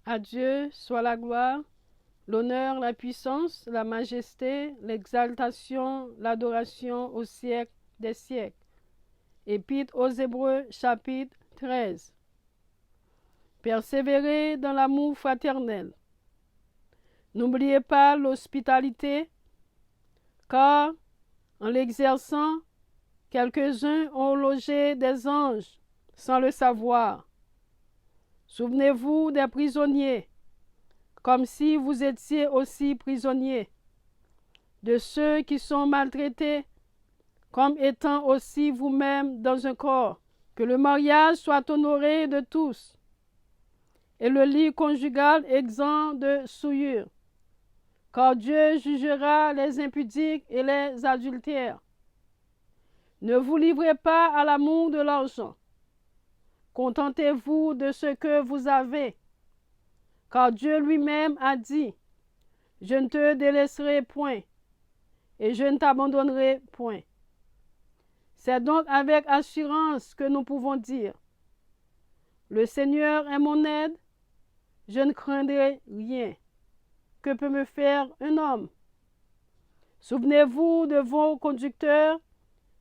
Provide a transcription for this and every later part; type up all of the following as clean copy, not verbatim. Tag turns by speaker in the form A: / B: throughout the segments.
A: À Dieu soit la gloire, l'honneur, la puissance, la majesté, l'exaltation, l'adoration au siècle des siècles. Épître aux Hébreux, chapitre 13. Persévérez dans l'amour fraternel. N'oubliez pas l'hospitalité, car en l'exerçant, quelques-uns ont logé des anges sans le savoir. Souvenez-vous des prisonniers, comme si vous étiez aussi prisonniers, de ceux qui sont maltraités, comme étant aussi vous-même dans un corps. Que le mariage soit honoré de tous, et le lit conjugal exempt de souillure, car Dieu jugera les impudiques et les adultères. Ne vous livrez pas à l'amour de l'argent. Contentez-vous de ce que vous avez, car Dieu lui-même a dit, « Je ne te délaisserai point, et je ne t'abandonnerai point. » C'est donc avec assurance que nous pouvons dire, « Le Seigneur est mon aide, je ne craindrai rien. Que peut me faire un homme? » Souvenez-vous de vos conducteurs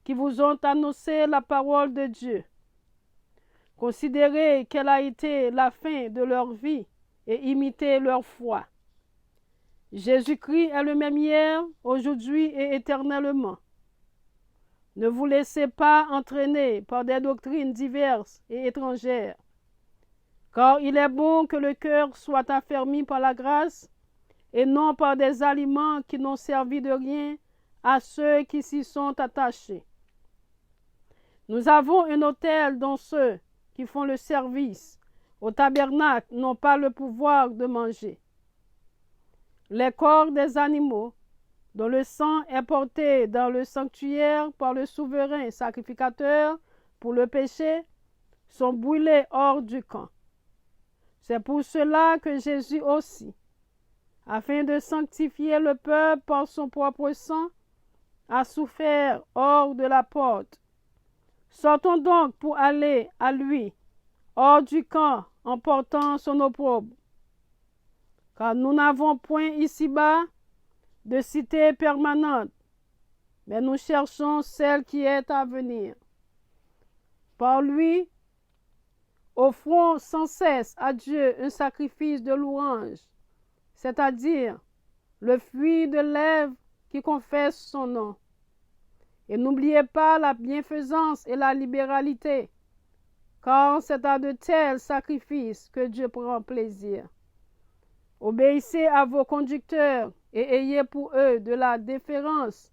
A: qui vous ont annoncé la parole de Dieu. Considérez quelle a été la fin de leur vie et imitez leur foi. Jésus-Christ est le même hier, aujourd'hui et éternellement. Ne vous laissez pas entraîner par des doctrines diverses et étrangères, car il est bon que le cœur soit affermi par la grâce et non par des aliments qui n'ont servi de rien à ceux qui s'y sont attachés. Nous avons un autel dont ceux qui font le service au tabernacle n'ont pas le pouvoir de manger. Les corps des animaux, dont le sang est porté dans le sanctuaire par le souverain sacrificateur pour le péché, sont brûlés hors du camp. C'est pour cela que Jésus aussi, afin de sanctifier le peuple par son propre sang, a souffert hors de la porte. Sortons donc pour aller à lui, hors du camp, en portant son opprobre. Car nous n'avons point ici-bas de cité permanente, mais nous cherchons celle qui est à venir. Par lui, offrons sans cesse à Dieu un sacrifice de louange, c'est-à-dire le fruit de lèvres qui confesse son nom. Et n'oubliez pas la bienfaisance et la libéralité, car c'est à de tels sacrifices que Dieu prend plaisir. Obéissez à vos conducteurs et ayez pour eux de la déférence,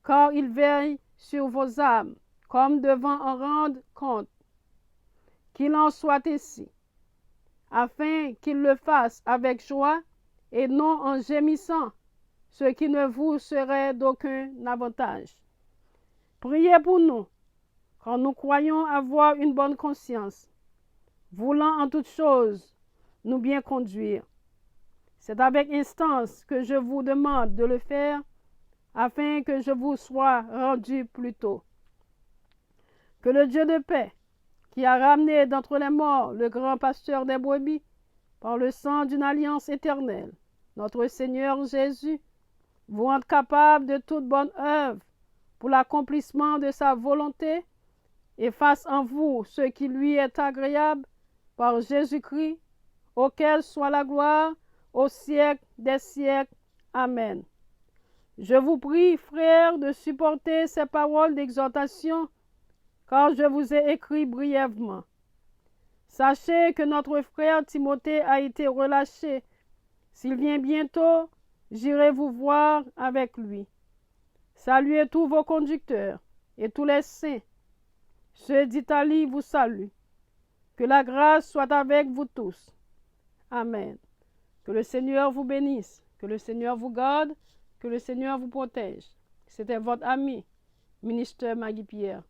A: car ils veillent sur vos âmes, comme devant en rendre compte. Qu'il en soit ainsi, afin qu'ils le fassent avec joie et non en gémissant, ce qui ne vous serait d'aucun avantage. Priez pour nous, car nous croyons avoir une bonne conscience, voulant en toutes choses nous bien conduire. C'est avec instance que je vous demande de le faire, afin que je vous sois rendu plus tôt. Que le Dieu de paix, qui a ramené d'entre les morts le grand pasteur des brebis, par le sang d'une alliance éternelle, notre Seigneur Jésus, vous rende capable de toute bonne œuvre pour l'accomplissement de sa volonté, et fasse en vous ce qui lui est agréable, par Jésus-Christ, auquel soit la gloire au siècle des siècles. Amen. Je vous prie, frères, de supporter ces paroles d'exhortation, car je vous ai écrit brièvement. Sachez que notre frère Timothée a été relâché. S'il vient bientôt, j'irai vous voir avec lui. Saluez tous vos conducteurs et tous les saints. Ceux d'Italie vous saluent. Que la grâce soit avec vous tous. Amen. Que le Seigneur vous bénisse, que le Seigneur vous garde, que le Seigneur vous protège. C'était votre ami, ministre Maggie Pierre.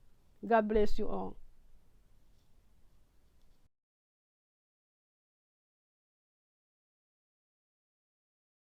A: God bless you all.